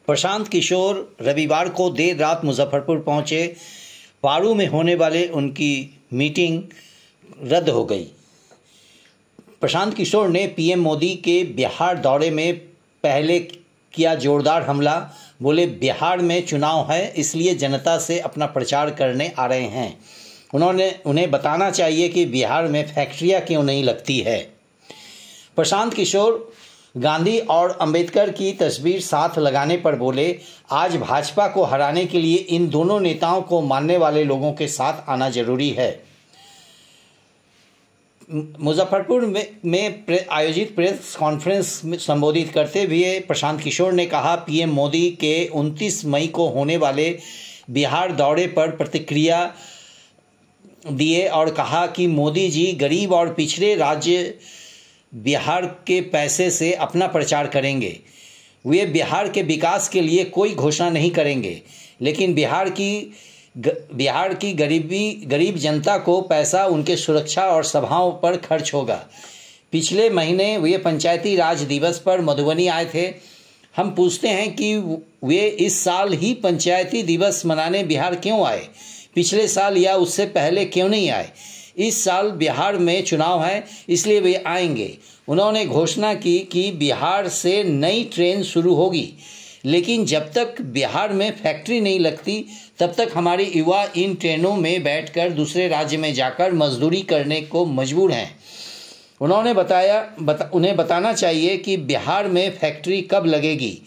प्रशांत किशोर रविवार को देर रात मुजफ्फरपुर पहुंचे। पारू में होने वाले उनकी मीटिंग रद्द हो गई। प्रशांत किशोर ने पीएम मोदी के बिहार दौरे में पहले किया जोरदार हमला। बोले, बिहार में चुनाव है, इसलिए जनता से अपना प्रचार करने आ रहे हैं। उन्हें बताना चाहिए कि बिहार में फैक्ट्रियां क्यों नहीं लगती है। प्रशांत किशोर गांधी और अंबेडकर की तस्वीर साथ लगाने पर बोले, आज भाजपा को हराने के लिए इन दोनों नेताओं को मानने वाले लोगों के साथ आना जरूरी है। मुजफ्फरपुर में आयोजित प्रेस कॉन्फ्रेंस में संबोधित करते हुए प्रशांत किशोर ने कहा, पीएम मोदी के 29 मई को होने वाले बिहार दौरे पर प्रतिक्रिया दिए और कहा कि मोदी जी गरीब और पिछड़े राज्य बिहार के पैसे से अपना प्रचार करेंगे। वे बिहार के विकास के लिए कोई घोषणा नहीं करेंगे, लेकिन बिहार की गरीब जनता को पैसा उनके सुरक्षा और सभाओं पर खर्च होगा। पिछले महीने वे पंचायती राज दिवस पर मधुबनी आए थे। हम पूछते हैं कि वे इस साल ही पंचायती दिवस मनाने बिहार क्यों आए, पिछले साल या उससे पहले क्यों नहीं आए। इस साल बिहार में चुनाव है, इसलिए वे आएंगे। उन्होंने घोषणा की कि बिहार से नई ट्रेन शुरू होगी, लेकिन जब तक बिहार में फैक्ट्री नहीं लगती तब तक हमारे युवा इन ट्रेनों में बैठकर दूसरे राज्य में जाकर मजदूरी करने को मजबूर हैं। उन्हें बताना चाहिए कि बिहार में फैक्ट्री कब लगेगी,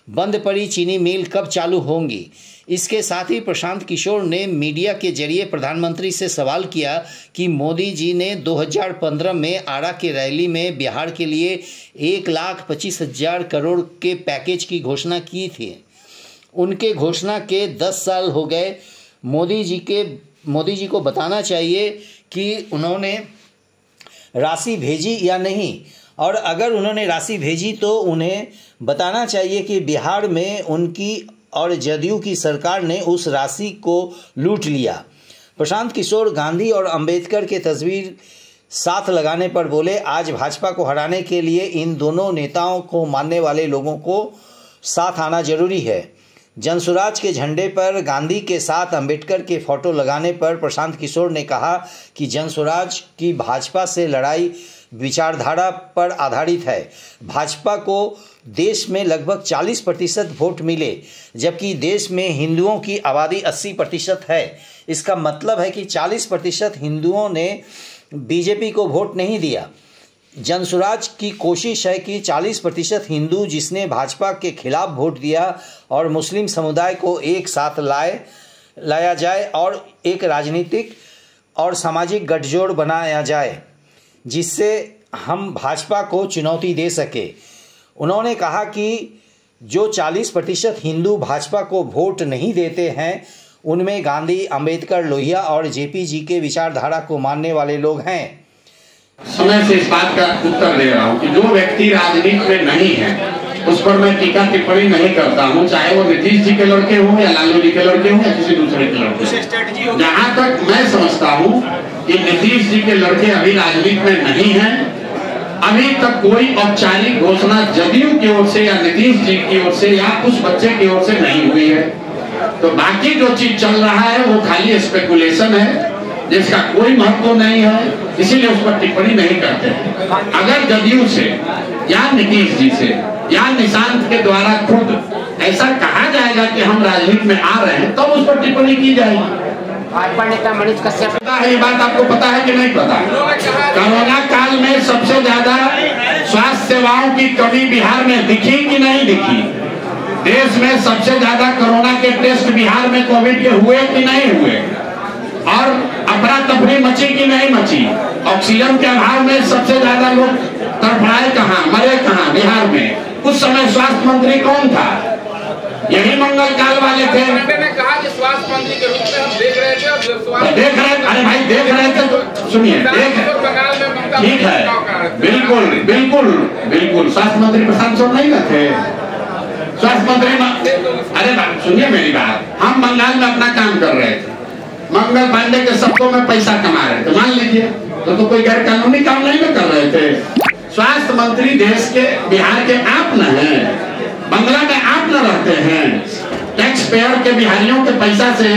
बंद पड़ी चीनी मिल कब चालू होंगी। इसके साथ ही प्रशांत किशोर ने मीडिया के जरिए प्रधानमंत्री से सवाल किया कि मोदी जी ने 2015 में आरा की रैली में बिहार के लिए 1,25,000 करोड़ के पैकेज की घोषणा की थी। उनके घोषणा के 10 साल हो गए। मोदी जी को बताना चाहिए कि उन्होंने राशि भेजी या नहीं, और अगर उन्होंने राशि भेजी तो उन्हें बताना चाहिए कि बिहार में उनकी और जदयू की सरकार ने उस राशि को लूट लिया। प्रशांत किशोर गांधी और अंबेडकर के तस्वीर साथ लगाने पर बोले, आज भाजपा को हराने के लिए इन दोनों नेताओं को मानने वाले लोगों को साथ आना जरूरी है। जनसुराज के झंडे पर गांधी के साथ अंबेडकर के फोटो लगाने पर प्रशांत किशोर ने कहा कि जनसुराज की भाजपा से लड़ाई विचारधारा पर आधारित है। भाजपा को देश में लगभग 40% वोट मिले, जबकि देश में हिंदुओं की आबादी 80% है। इसका मतलब है कि 40% हिंदुओं ने बीजेपी को वोट नहीं दिया। जनसुराज की कोशिश है कि 40% हिंदू जिसने भाजपा के खिलाफ वोट दिया और मुस्लिम समुदाय को एक साथ लाया जाए और एक राजनीतिक और सामाजिक गठजोड़ बनाया जाए, जिससे हम भाजपा को चुनौती दे सके। उन्होंने कहा कि जो 40% हिंदू भाजपा को वोट नहीं देते हैं, उनमें गांधी, अंबेडकर, लोहिया और जेपी जी के विचारधारा को मानने वाले लोग हैं। समय से इस बात का उत्तर दे रहा हूँ कि जो व्यक्ति राजनीति में नहीं है उस पर मैं टीका टिप्पणी नहीं करता हूँ, चाहे वो नीतीश जी के लड़के हों या लालू जी के लड़के हों या किसी दूसरे के लड़के। जहाँ तक मैं समझता हूँ कि नीतीश जी के लड़के अभी राजनीति में नहीं हैं, अभी तक कोई औपचारिक घोषणा जदयू की ओर से या नीतीश जी की ओर से या उस बच्चे की ओर से नहीं हुई है। तो बाकी जो चीज चल रहा है वो खाली स्पेकुलेशन है, जिसका कोई महत्व नहीं है, इसीलिए उस पर टिप्पणी नहीं करते। अगर जदयू से या नीतीश जी से या निशांत के द्वारा खुद ऐसा कहा जाएगा कि हम राजनीति में आ रहे हैं, तो उस पर टिप्पणी की जाएगी। भाजपा नेता मनीष कश्यप, पता है ये बात आपको पता है कि नहीं पता? कोरोना काल में सबसे ज्यादा स्वास्थ्य सेवाओं की कमी बिहार में दिखी कि नहीं दिखी? देश में सबसे ज्यादा कोरोना के टेस्ट बिहार में कोविड के हुए कि नहीं हुए? और अफरा तफरी मची कि नहीं मची? ऑक्सीजन के अभाव में सबसे ज्यादा लोग तड़फड़ाए कहाँ, मरे कहाँ बिहार में? उस समय स्वास्थ्य मंत्री कौन था? यही मंगल काल वाले थे। कहा कि स्वास्थ्य मंत्री के रूप में हम देख रहे थे। अरे भाई देख रहे थे तो सुनिए, ठीक है, बिल्कुल स्वास्थ्य मंत्री प्रशांत किशोर नहीं थे। स्वास्थ्य मंत्री, अरे सुनिए मेरी बात, हम बंगाल में अपना काम कर रहे थे, मंगल पांडे के शब्दों में पैसा कमा रहे थे, मान लीजिए, तो कोई गैर कानूनी काम नहीं कर रहे थे। स्वास्थ्य मंत्री देश के, बिहार के आप न हैं, बंगला में आप न रहते हैं। स्पेयर के बिहारियों के पैसा से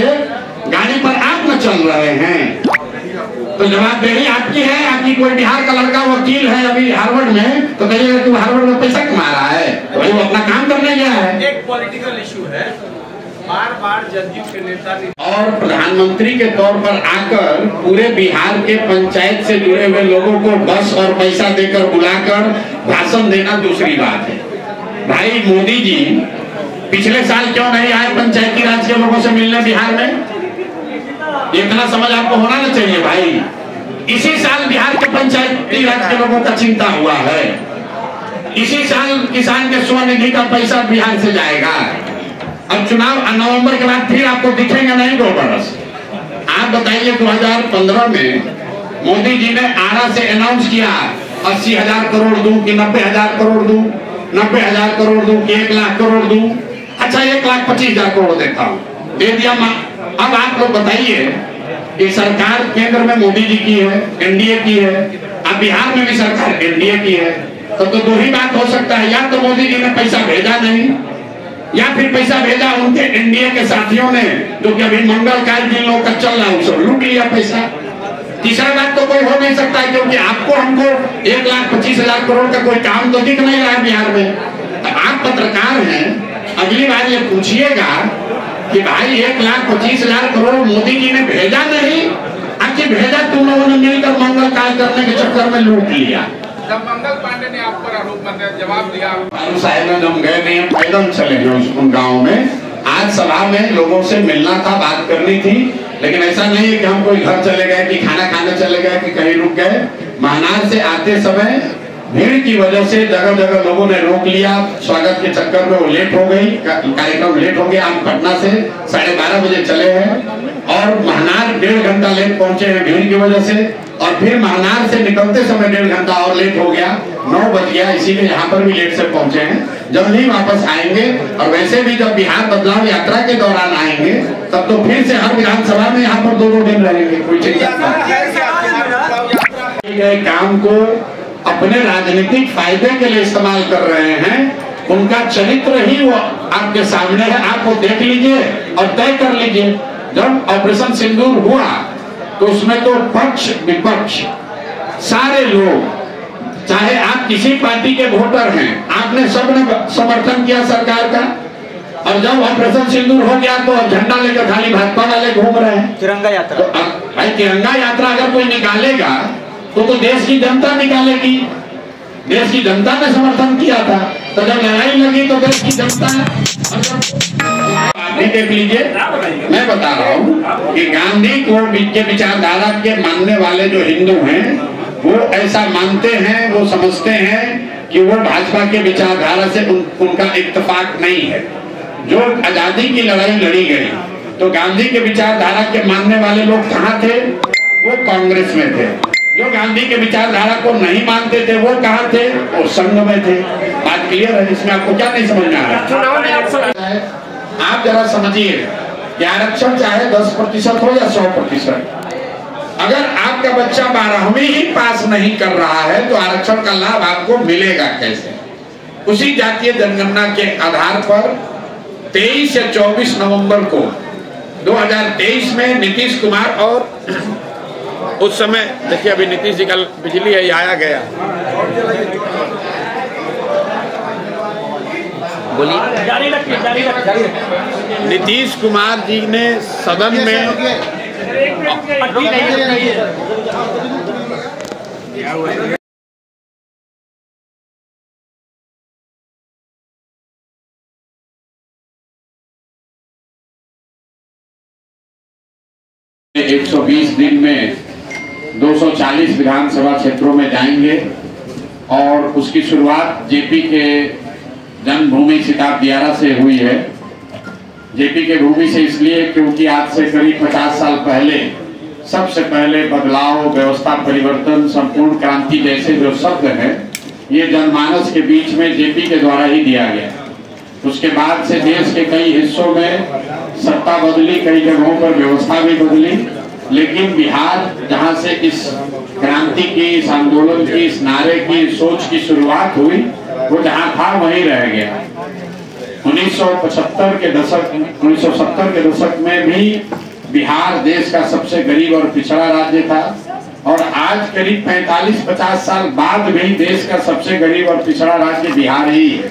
गाड़ी पर आप न चल रहे हैं, तो जवाबदेही आपकी है। आपकी कोई बिहार का लड़का वकील है अभी हार्वर्ड में, तो कहिएगा कि हार्वर्ड में पैसा कमा रहा है, तो भाई वो अपना काम करने गया है। एक पॉलिटिकल इशू है, बार-बार जदयू के नेता और प्रधानमंत्री के तौर पर आकर पूरे बिहार के पंचायत से जुड़े हुए लोगों को बस और पैसा देकर बुलाकर भाषण देना दूसरी बात है। भाई मोदी जी पिछले साल क्यों नहीं आए पंचायती राज के लोगों से मिलने बिहार में? इतना समझ आपको होना ना चाहिए भाई। इसी साल बिहार के पंचायती राज के लोगों का चिंता हुआ है। इसी साल किसान के स्वनिधि का पैसा बिहार से जाएगा। अब चुनाव नवंबर के बाद फिर आपको दिखेंगे नहीं 2 बरस। आप बताइए 2015 में मोदी जी ने आरा से अनाउंस किया 80,000 करोड़ दूं कि 90,000 करोड़ दूं, 90,000 करोड़ दूं कि 1 लाख करोड़ दूं। अच्छा 1,25,000 करोड़ देता हूं, दे दिया। अब आप लोग बताइए कि सरकार केंद्र में मोदी जी की है, एनडीए की है, अब बिहार में भी सरकार एनडीए की है, तो 2 ही बात हो सकता है, या तो मोदी जी ने पैसा भेजा नहीं, या फिर पैसा भेजा उनके एनडीए के साथियों ने, जो कि अभी मंगल कार्य जिन लोगों का चल रहा है उसको लूट लिया पैसा। तीसरा बात तो कोई हो नहीं सकता है, क्योंकि आपको हमको 1,25,000 करोड़ का कोई काम तो दिख नहीं रहा है बिहार में। तो आप पत्रकार हैं, अगली बार ये पूछिएगा कि भाई 1,25,000 करोड़ मोदी जी ने भेजा नहीं, आखिर भेजा तुम लोगों ने मिलकर मंगल कार्य करने के चक्कर में लूट लिया। जब मंगल पांडे ने आप पर आरोप लगाया, जवाब दिया साहब ने हम गए नहीं, पैदल चले गए उन गाँव में। आज सभा में लोगों से मिलना था, बात करनी थी, लेकिन ऐसा नहीं है कि हम कोई घर चले गए कि खाना खाने चले गए कि कहीं रुक गए। महानार से आते समय भीड़ की वजह से जगह जगह लोगों ने रोक लिया, स्वागत के चक्कर में वो लेट हो गई, कार्यक्रम लेट हो गया। हम पटना से 12:30 बजे चले हैं और महानार 1.5 घंटा लेट पहुंचे हैं भीड़ की वजह से, और फिर महानार से निकलते समय 1.5 घंटा और लेट हो गया, 9 बज गया, इसीलिए यहाँ पर भी लेट से पहुंचे हैं। जल्दी वापस आएंगे, और वैसे भी जब बिहार बदलाव यात्रा के दौरान आएंगे तब तो फिर से हर विधानसभा में यहाँ पर 2-2 दिन रहेंगे, कोई चिंता नहीं। काम को अपने राजनीतिक फायदे के लिए इस्तेमाल कर रहे हैं, उनका चरित्र ही वो आपके सामने है, आप वो देख लीजिए और तय कर लीजिए। जब ऑपरेशन सिंदूर हुआ तो उसमें तो पक्ष विपक्ष सारे लोग, चाहे आप किसी पार्टी के वोटर हैं, आपने सबने समर्थन किया सरकार का। और जब ऑपरेशन सिंदूर हो गया तो झंडा लेकर खाली भाजपा वाले घूम रहे हैं। तिरंगा यात्रा, तो भाई तिरंगा यात्रा अगर कोई निकालेगा तो देश की जनता निकालेगी। देश की जनता ने समर्थन किया था, तो जब लड़ाई लगी तो देश की जनता। आप भी देख लीजिए, मैं बता रहा हूँ कि गांधी को के विचारधारा के मानने वाले जो हिंदू हैं वो ऐसा मानते हैं, वो समझते हैं कि वो भाजपा के विचारधारा से उनका इत्तेफाक नहीं है। जो आजादी की लड़ाई लड़ी गई तो गांधी के विचारधारा के मानने वाले लोग कहाँ थे? वो कांग्रेस में थे। जो गांधी के विचारधारा को नहीं मानते थे वो कहाँ थे? वो संघ में थे। बात क्लियर है? इसमें आपको क्या नहीं समझ में आ रहा है? आप जरा समझिए कि आरक्षण चाहे 10% हो या 100%, अगर आपका बच्चा 12वीं ही पास नहीं कर रहा है तो आरक्षण का लाभ आपको मिलेगा कैसे? उसी जातीय जनगणना के आधार पर 23 या 24 नवंबर को 2023 में नीतीश कुमार, और उस समय देखिए अभी नीतीश जी कल बिजली है आया गया, बोलिए, जारी रखिए। नीतीश कुमार जी ने सदन में एक 120 दिन में 240 विधानसभा क्षेत्रों में जाएंगे, और उसकी शुरुआत जेपी के जन्मभूमि सिताब दियारा से हुई है। जेपी के भूमि से इसलिए क्योंकि आज से करीब 50 साल पहले सबसे पहले बदलाव, व्यवस्था परिवर्तन, संपूर्ण क्रांति जैसे जो शब्द हैं ये जनमानस के बीच में जेपी के द्वारा ही दिया गया। उसके बाद से देश के कई हिस्सों में सत्ता बदली, कई जगहों पर व्यवस्था भी बदली, लेकिन बिहार जहां से इस क्रांति की, इस आंदोलन की, इस नारे की, सोच की शुरुआत हुई, वो जहां था वहीं रह गया। 1970 के दशक में भी बिहार देश का सबसे गरीब और पिछड़ा राज्य था, और आज करीब 45-50 साल बाद भी देश का सबसे गरीब और पिछड़ा राज्य बिहार ही है।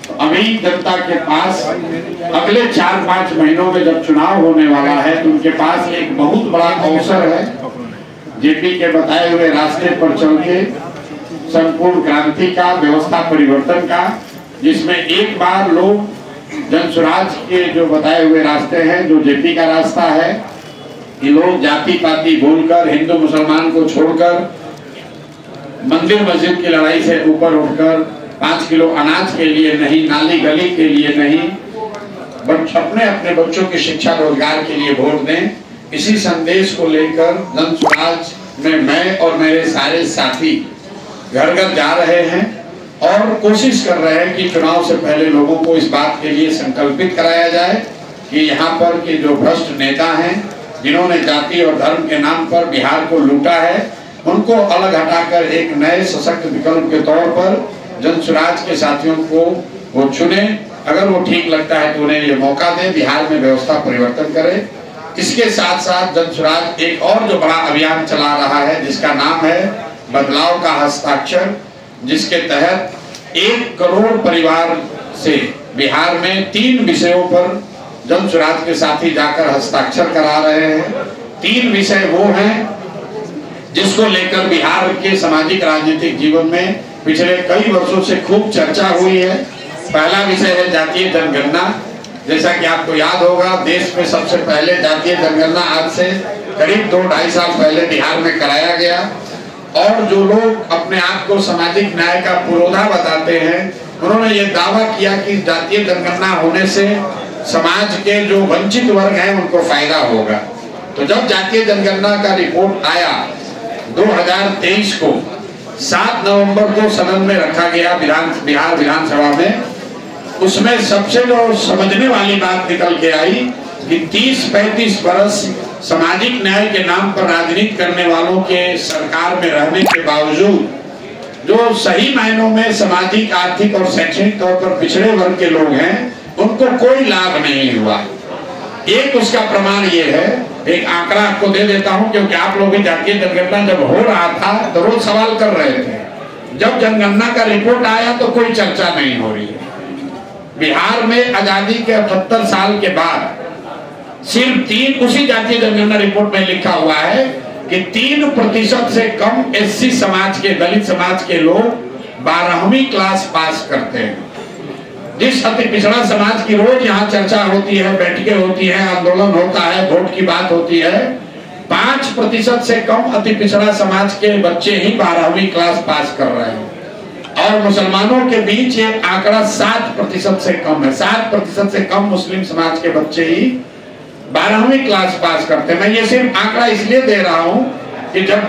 तो अभी जनता के पास अगले 4-5 महीनों में जब चुनाव होने वाला है तो उनके पास एक बहुत बड़ा अवसर है जेपी के बताए हुए रास्ते पर चल के संपूर्ण क्रांति का, व्यवस्था परिवर्तन का, जिसमें एक बार लोग जनसुराज के जो बताए हुए रास्ते हैं, जो जेपी का रास्ता है, ये लोग जाति पाति बोलकर, हिंदू मुसलमान को छोड़कर, मंदिर मस्जिद की लड़ाई से ऊपर उठकर 5 किलो अनाज के लिए नहीं, नाली गली के लिए नहीं, बट अपने अपने बच्चों की शिक्षा रोजगार के लिए वोट दें। इसी संदेश को लेकर जनसुराज में मैं और मेरे सारे साथी घर घर जा रहे हैं और कोशिश कर रहे हैं कि चुनाव से पहले लोगों को इस बात के लिए संकल्पित कराया जाए कि यहाँ पर के जो भ्रष्ट नेता हैं, जिन्होंने जाति और धर्म के नाम पर बिहार को लूटा है, उनको अलग हटाकर एक नए सशक्त विकल्प के तौर पर जनसुराज के साथियों को वो चुने। अगर वो ठीक लगता है तो उन्हें ये मौका दें, बिहार में व्यवस्था परिवर्तन करें। इसके साथ साथ जनसुराज एक और जो बड़ा अभियान चला रहा है जिसका नाम है बदलाव का हस्ताक्षर, जिसके तहत 1 करोड़ परिवार से बिहार में 3 विषयों पर जनसुराज के साथी जाकर हस्ताक्षर करा रहे हैं। 3 विषय वो हैं जिसको लेकर बिहार के सामाजिक राजनीतिक जीवन में पिछले कई वर्षों से खूब चर्चा हुई है। पहला विषय है जातीय जनगणना। जैसा कि आपको याद होगा, देश में सबसे पहले जातीय जनगणना आज से करीब 2-2.5 साल पहले बिहार में कराया गया, और जो लोग अपने आप को सामाजिक न्याय का पुरोधा बताते हैं, उन्होंने ये दावा किया कि जातीय जनगणना होने से समाज के जो वंचित वर्ग हैं उनको फायदा होगा। तो जब जातीय जनगणना का रिपोर्ट आया 2023 को 7 नवंबर को सदन में रखा गया बिहार विधानसभा में, उसमें सबसे जो समझने वाली बात निकल के आई कि 30-35 बरस सामाजिक न्याय के नाम पर राजनीति करने वालों के सरकार में रहने के बावजूद जो सही मायनों में सामाजिक, आर्थिक और शैक्षणिक तौर पर पिछड़े वर्ग के लोग हैं, उनको कोई लाभ नहीं हुआ। एक उसका प्रमाण ये है, एक आंकड़ा आपको दे देता हूं, क्योंकि आप लोग भी जातीय जनगणना जब हो रहा था तो रोज सवाल कर रहे थे। जब जनगणना का रिपोर्ट आया तो कोई चर्चा नहीं हो रही है। बिहार में आजादी के 78 साल के बाद सिर्फ 3, उसी जातीय जनगणना रिपोर्ट में लिखा हुआ है कि 3% से कम एससी समाज के, दलित समाज के लोग 12वीं क्लास पास करते हैं। जिस अति पिछड़ा समाज की रोज यहाँ चर्चा होती है, बैठकें होती है, आंदोलन होता है, वोट की बात होती है, 5% से कम अति पिछड़ा समाज के बच्चे ही 12वीं क्लास पास कर रहे हैं, और मुसलमानों के बीच ये आंकड़ा 7% से कम है। 7% से कम मुस्लिम समाज के बच्चे ही 12वीं क्लास पास करते हैं। मैं ये सिर्फ आंकड़ा इसलिए दे रहा हूं कि जब